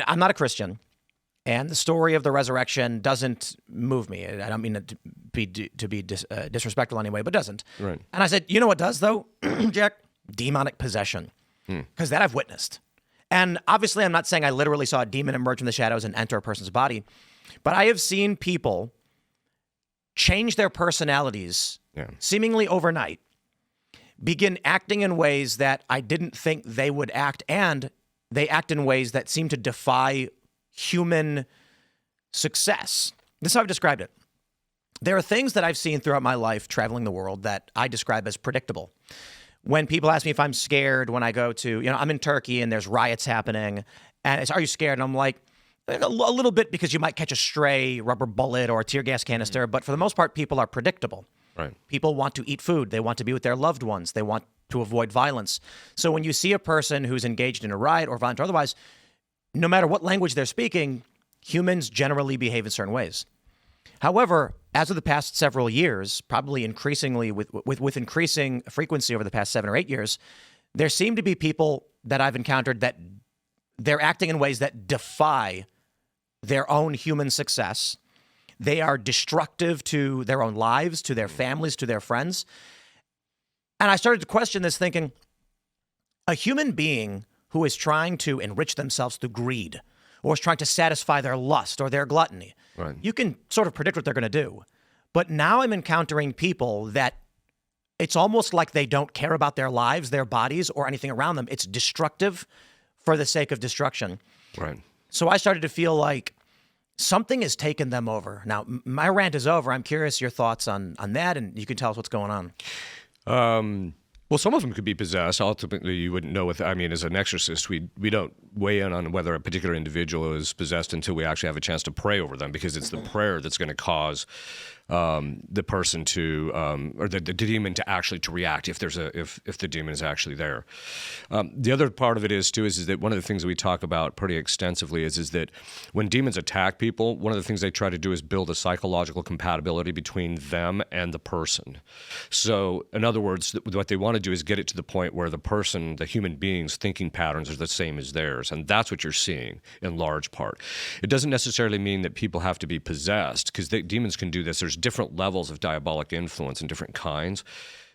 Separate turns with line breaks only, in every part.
I'm not a Christian, and the story of the resurrection doesn't move me. I don't mean it to be disrespectful anyway, but doesn't.
Right.
And I said, you know what does, though, Jack? Demonic possession. Because that I've witnessed. And obviously, I'm not saying I literally saw a demon emerge from the shadows and enter a person's body, but I have seen people change their personalities seemingly overnight, begin acting in ways that I didn't think they would act, and they act in ways that seem to defy human success. This is how I've described it. There are things that I've seen throughout my life traveling the world that I describe as predictable. When people ask me if I'm scared when I go to, I'm in Turkey and there's riots happening, and it's, are you scared? And I'm like, a little bit, because you might catch a stray rubber bullet or a tear gas canister, but for the most part, people are predictable.
Right.
People want to eat food. They want to be with their loved ones. They want to avoid violence. So when you see a person who's engaged in a riot or violent or otherwise, no matter what language they're speaking, humans generally behave in certain ways. However, as of the past several years, probably increasingly with increasing frequency over the past 7 or 8 years, there seem to be people that I've encountered that they're acting in ways that defy their own human success. They are destructive to their own lives, to their families, to their friends. And I started to question this, thinking, a human being who is trying to enrich themselves through greed, or is trying to satisfy their lust or their gluttony,
Right.
you can sort of predict what they're going to do. But now I'm encountering people that it's almost like they don't care about their lives, their bodies, or anything around them. It's destructive for the sake of destruction.
Right.
So I started to feel like something has taken them over. Now, my rant is over. I'm curious your thoughts on that, and you can tell us what's going on.
Well, some of them could be possessed. Ultimately, you wouldn't know. As an exorcist, we don't weigh in on whether a particular individual is possessed until we actually have a chance to pray over them, because it's the prayer that's going to cause the person to, or the demon to actually to react if the demon is actually there. The other part of it is that one of the things that we talk about pretty extensively is that when demons attack people, one of the things they try to do is build a psychological compatibility between them and the person. So, in other words, what they want to do is get it to the point where the person, the human being's thinking patterns are the same as theirs, and that's what you're seeing in large part. It doesn't necessarily mean that people have to be possessed, because demons can do this. There's different levels of diabolic influence and different kinds.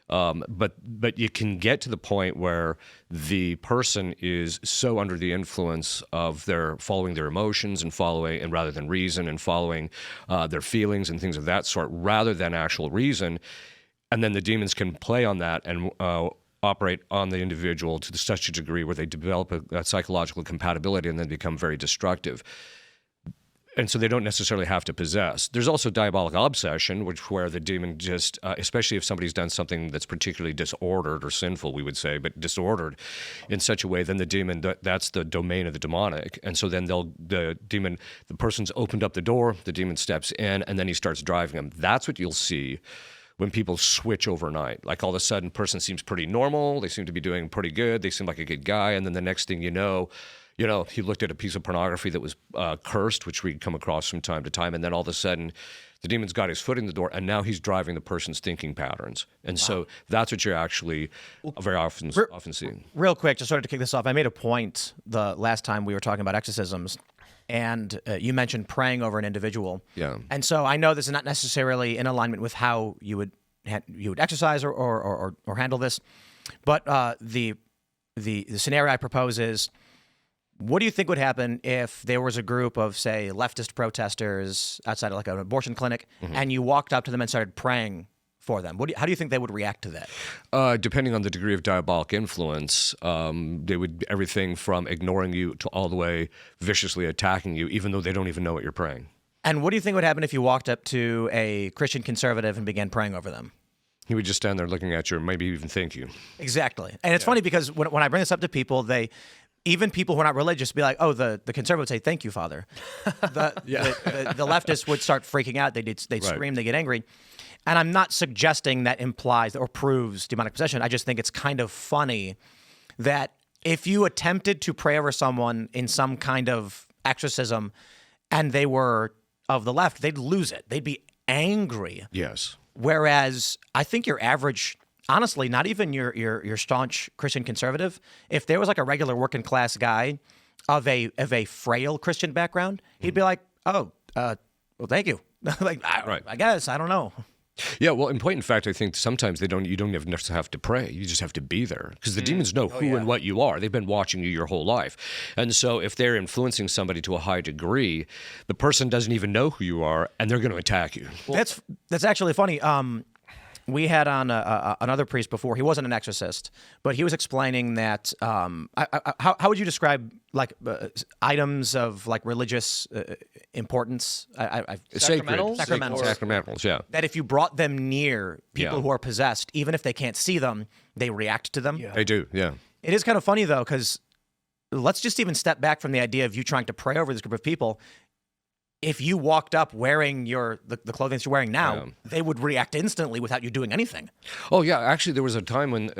But you can get to the point where the person is so under the influence of their following their emotions and rather than reason, and following their feelings and things of that sort, rather than actual reason. And then the demons can play on that and operate on the individual to such a degree where they develop a psychological compatibility and then become very destructive. And so they don't necessarily have to possess. There's also diabolic obsession, where the demon just, especially if somebody's done something that's particularly disordered or sinful, we would say, but disordered in such a way, then the demon, that's the domain of the demonic. And so then the person's opened up the door, the demon steps in, and then he starts driving them. That's what you'll see when people switch overnight. Like all of a sudden, person seems pretty normal, they seem to be doing pretty good, they seem like a good guy, and then the next thing you know, he looked at a piece of pornography that was cursed, which we come across from time to time, and then all of a sudden, the demon's got his foot in the door, and now he's driving the person's thinking patterns. And so that's what you're actually very often seeing.
Real quick, just sort of to kick this off, I made a point the last time we were talking about exorcisms, and you mentioned praying over an individual.
Yeah.
And so I know this is not necessarily in alignment with how you would exercise or handle this, but the scenario I propose is, what do you think would happen if there was a group of, say, leftist protesters outside of like an abortion clinic, and you walked up to them and started praying for them? How do you think they would react to that?
Depending on the degree of diabolic influence, they would everything from ignoring you to all the way viciously attacking you, even though they don't even know what you're praying.
And what do you think would happen if you walked up to a Christian conservative and began praying over them?
He would just stand there looking at you and maybe even thank you.
Exactly. And it's funny because when I bring this up to people, even people who are not religious be like, oh, the conservative would say, thank you, Father. The leftists would start freaking out. They'd scream, they get angry. And I'm not suggesting that implies or proves demonic possession. I just think it's kind of funny that if you attempted to pray over someone in some kind of exorcism and they were of the left, they'd lose it. They'd be angry.
Yes.
Whereas I think your average, honestly, not even your staunch Christian conservative, if there was like a regular working class guy of a frail Christian background, he'd be like, "Oh, well, thank you." Like, I guess, I don't know.
Yeah, well, in point in fact, I think sometimes you don't even have to pray. You just have to be there because the demons know who and what you are. They've been watching you your whole life. And so if they're influencing somebody to a high degree, the person doesn't even know who you are and they're going to attack you.
Well, that's actually funny. We had on another priest before. He wasn't an exorcist, but he was explaining that. How would you describe like items of like religious importance?
Sacramentals, yeah.
That if you brought them near people who are possessed, even if they can't see them, they react to them.
Yeah. They do, yeah.
It is kind of funny though, because let's just even step back from the idea of you trying to pray over this group of people. If you walked up wearing the clothing that you're wearing now, they would react instantly without you doing anything.
Oh yeah, actually, there was a time when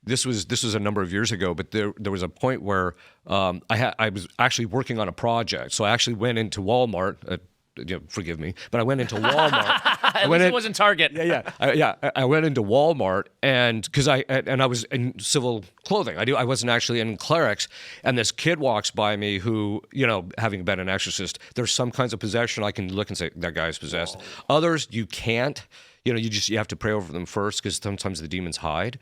this was a number of years ago, but there was a point where I was actually working on a project, so I actually went into Walmart. Forgive me, but I went into Walmart.
It wasn't Target.
I went into Walmart and because I was in civil clothing. I wasn't actually in clerics. And this kid walks by me who, having been an exorcist, there's some kinds of possession I can look and say that guy's possessed. Whoa. Others you can't. You have to pray over them first because sometimes the demons hide.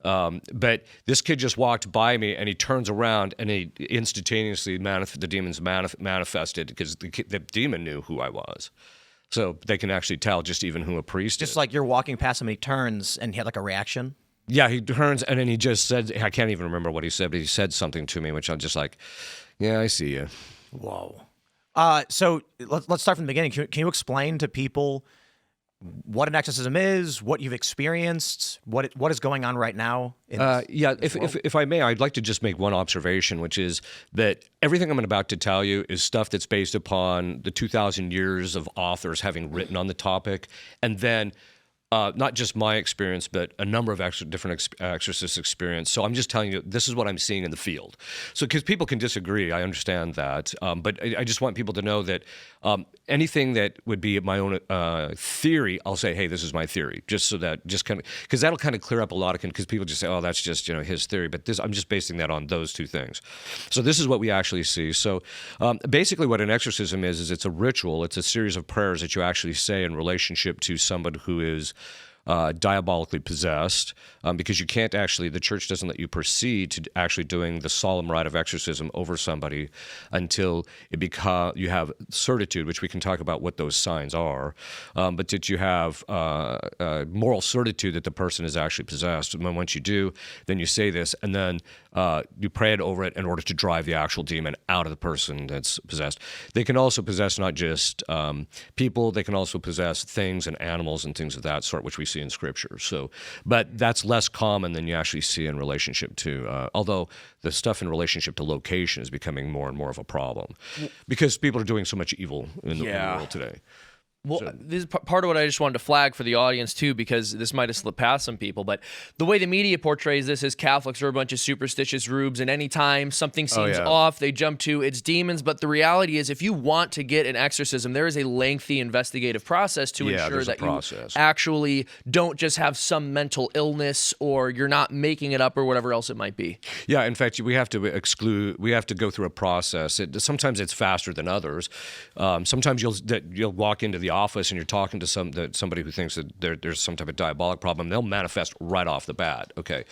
But this kid just walked by me and he turns around and he instantaneously the demons manifested because the demon knew who I was. So they can actually tell just even who a priest is.
Just like you're walking past him and he turns and he had like a reaction?
Yeah, he turns and then he just said, I can't even remember what he said, but he said something to me, which I'm just like, yeah, I see you.
Whoa. So let's start from the beginning. Can you explain to people what an exorcism is, what you've experienced, what is going on right now?
If I may, I'd like to just make one observation, which is that everything I'm about to tell you is stuff that's based upon the 2,000 years of authors having written on the topic, and then not just my experience, but a number of different exorcist experience. So I'm just telling you, this is what I'm seeing in the field. So because people can disagree, I understand that. But I just want people to know that anything that would be my own theory, I'll say, hey, this is my theory. Just kind of, because that'll kind of clear up a lot of, because people just say, oh, that's just, his theory. But I'm just basing that on those two things. So this is what we actually see. So basically what an exorcism is it's a ritual. It's a series of prayers that you actually say in relationship to somebody who is diabolically possessed, because you can't actually, the church doesn't let you proceed to actually doing the solemn rite of exorcism over somebody until you have certitude, which we can talk about what those signs are, but that you have moral certitude that the person is actually possessed. And then once you do, then you say this, and then you pray it over it in order to drive the actual demon out of the person that's possessed. They can also possess not just people, they can also possess things and animals and things of that sort, which we see in Scripture. So, but that's less common than you actually see in relationship to, although the stuff in relationship to location is becoming more and more of a problem because people are doing so much evil in the world today.
Well, this is part of what I just wanted to flag for the audience, too, because this might have slipped past some people. But the way the media portrays this is Catholics are a bunch of superstitious rubes, and anytime something seems off, they jump to it's demons. But the reality is, if you want to get an exorcism, there is a lengthy investigative process to ensure that you actually don't just have some mental illness or you're not making it up or whatever else it might be.
Yeah, in fact, we have to go through a process. Sometimes it's faster than others. Sometimes you'll walk into the office and you're talking to somebody who thinks that there's some type of diabolic problem. They'll manifest right off the bat. Okay.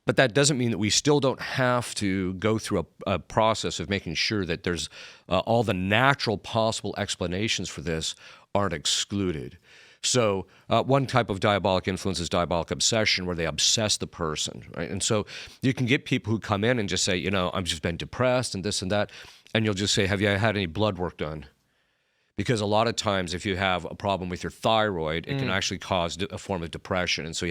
But that doesn't mean that we still don't have to go through a process of making sure that there's all the natural possible explanations for this aren't excluded. So one type of diabolic influence is diabolic obsession, where they obsess the person, right? And so you can get people who come in and just say, I've just been depressed and this and that, and you'll just say, have you had any blood work done? Because a lot of times if you have a problem with your thyroid, it can actually cause a form of depression. And so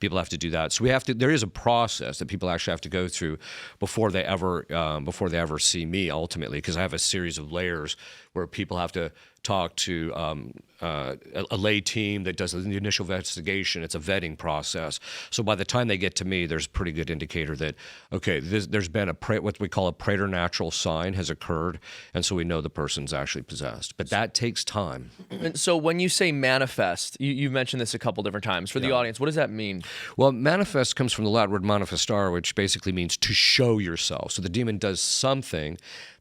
people have to do that. So there is a process that people actually have to go through before they ever see me ultimately, because I have a series of layers where people have to talk to a lay team that does the initial investigation. It's a vetting process. So by the time they get to me, there's a pretty good indicator that, okay, there's been what we call a preternatural sign has occurred, and so we know the person's actually possessed. But that takes time.
And so when you say manifest, you've mentioned this a couple different times. For the audience, what does that mean?
Well, manifest comes from the Latin word manifestare, which basically means to show yourself. So the demon does something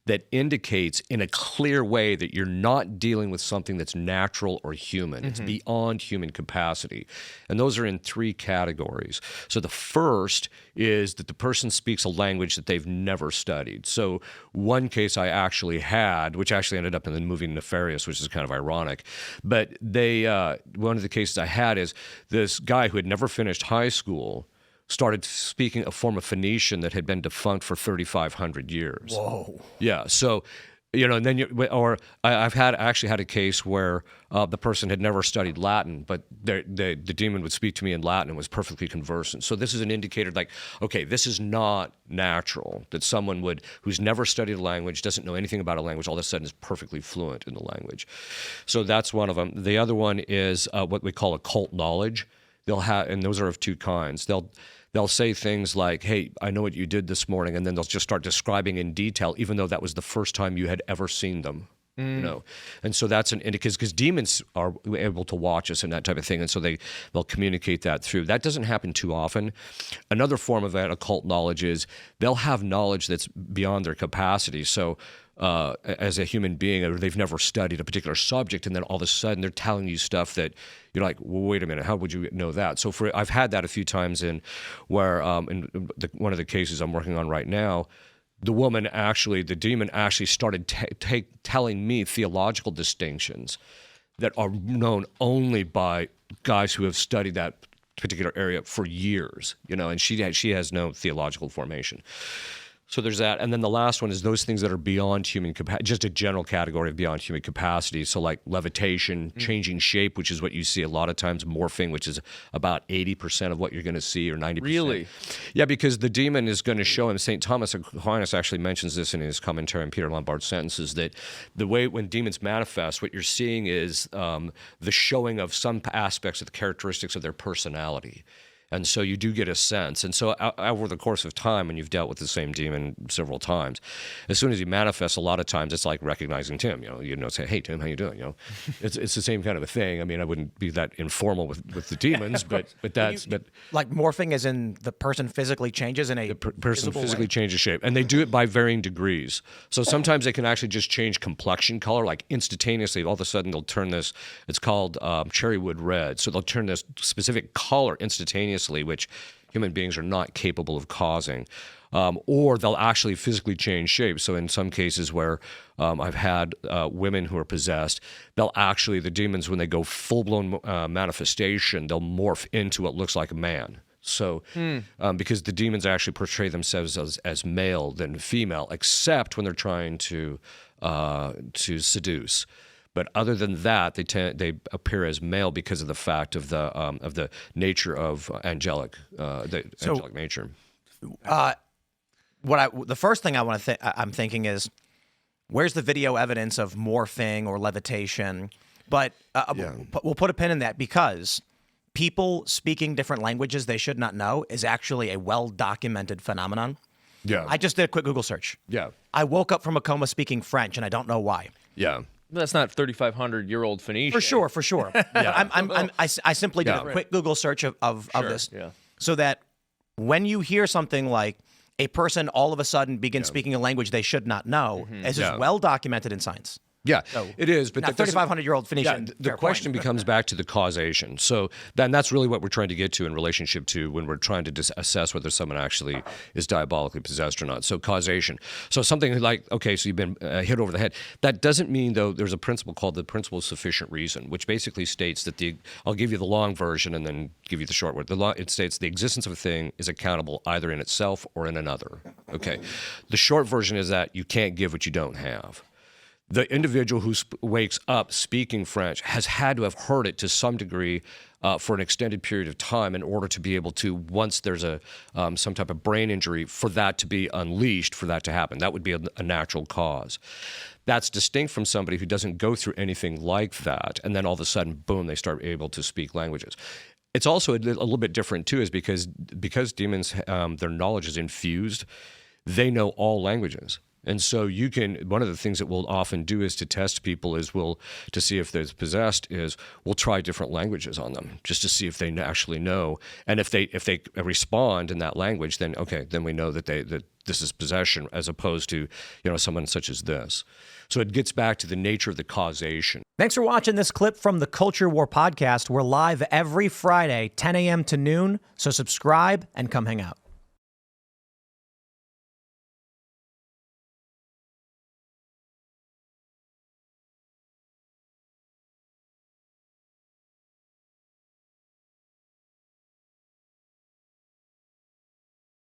that indicates in a clear way that you're not dealing with something that's natural or human. It's beyond human capacity. And those are in 3 categories. So the first is that the person speaks a language that they've never studied. So one case I actually had, which actually ended up in the movie Nefarious, which is kind of ironic, but one of the cases I had is this guy who had never finished high school started speaking a form of Phoenician that had been defunct for 3,500 years.
Whoa.
Yeah. So, and then I've actually had a case where the person had never studied Latin, but the demon would speak to me in Latin and was perfectly conversant. So this is an indicator like, okay, this is not natural that someone who's never studied a language, doesn't know anything about a language, all of a sudden is perfectly fluent in the language. So that's one of them. The other one is what we call occult knowledge. And those are of 2 kinds. They'll say things like, hey, I know what you did this morning, and then they'll just start describing in detail, even though that was the first time you had ever seen them. And so that's an indicator, because demons are able to watch us and that type of thing, and so they'll communicate that through. That doesn't happen too often. Another form of that occult knowledge is they'll have knowledge that's beyond their capacity. So as a human being, or they've never studied a particular subject, and then all of a sudden they're telling you stuff that you're like, well, wait a minute, how would you know that? So I've had that a few times in one of the cases I'm working on right now. The demon actually started telling me theological distinctions that are known only by guys who have studied that particular area for years, and she has no theological formation. So there's that. And then the last one is those things that are beyond human capacity, just a general category of beyond human capacity. So like levitation, changing shape, which is what you see a lot of times, morphing, which is about 80% of what you're going to see, or 90%.
Really?
Yeah, because the demon is going to show him. St. Thomas Aquinas actually mentions this in his commentary on Peter Lombard's sentences, that the way when demons manifest, what you're seeing is the showing of some aspects of the characteristics of their personality. And so you do get a sense. And so over the course of time, when you've dealt with the same demon several times, as soon as he manifests, a lot of times it's like recognizing Tim. Say, hey, Tim, how you doing? It's the same kind of a thing. I mean, I wouldn't be that informal with the demons, but
like morphing as in the person physically changes in a
person physically
way.
Changes shape, and they do it by varying degrees. So sometimes they can actually just change complexion color, like instantaneously. All of a sudden, they'll turn this. It's called cherrywood red. So they'll turn this specific color instantaneously, which human beings are not capable of causing. Or they'll actually physically change shape. So in some cases where I've had women who are possessed, the demons, when they go full-blown manifestation, they'll morph into what looks like a man. So because the demons actually portray themselves as male than female, except when they're trying to seduce. But other than that, they appear as male because of the fact of the nature of angelic nature.
The first thing I'm thinking is, where's the video evidence of morphing or levitation? But we'll put a pin in that, because people speaking different languages they should not know is actually a well-documented phenomenon.
Yeah.
I just did a quick Google search.
Yeah.
I woke up from a coma speaking French, and I don't know why.
Yeah.
That's not 3,500-year-old Phoenician.
For sure. Yeah. I simply did a quick Google search of this, so that when you hear something like a person all of a sudden begins speaking a language they should not know, this is well documented in science.
Yeah, it is. But
3,500-year-old Phoenician.
The question becomes back to the causation. So then that's really what we're trying to get to in relationship to when we're trying to assess whether someone actually is diabolically possessed or not. So causation. So something like, okay, so you've been hit over the head. That doesn't mean, though, there's a principle called the principle of sufficient reason, which basically states that I'll give you the long version and then give you the short word. It states the existence of a thing is accountable either in itself or in another. Okay. The short version is that you can't give what you don't have. The individual who wakes up speaking French has had to have heard it to some degree for an extended period of time in order to be able to, once there's a some type of brain injury, for that to be unleashed, for that to happen. That would be a natural cause. That's distinct from somebody who doesn't go through anything like that, and then all of a sudden, boom, they start able to speak languages. It's also a little bit different too, is because demons, their knowledge is infused. They know all languages. And so you can, one of the things that we'll often do is to test people to see if they're possessed we'll try different languages on them just to see if they actually know. And if they respond in that language, then okay, then we know that this is possession as opposed to, someone such as this. So it gets back to the nature of the causation.
Thanks for watching this clip from the Culture War podcast. We're live every Friday, 10 a.m. to noon. So subscribe and come hang out.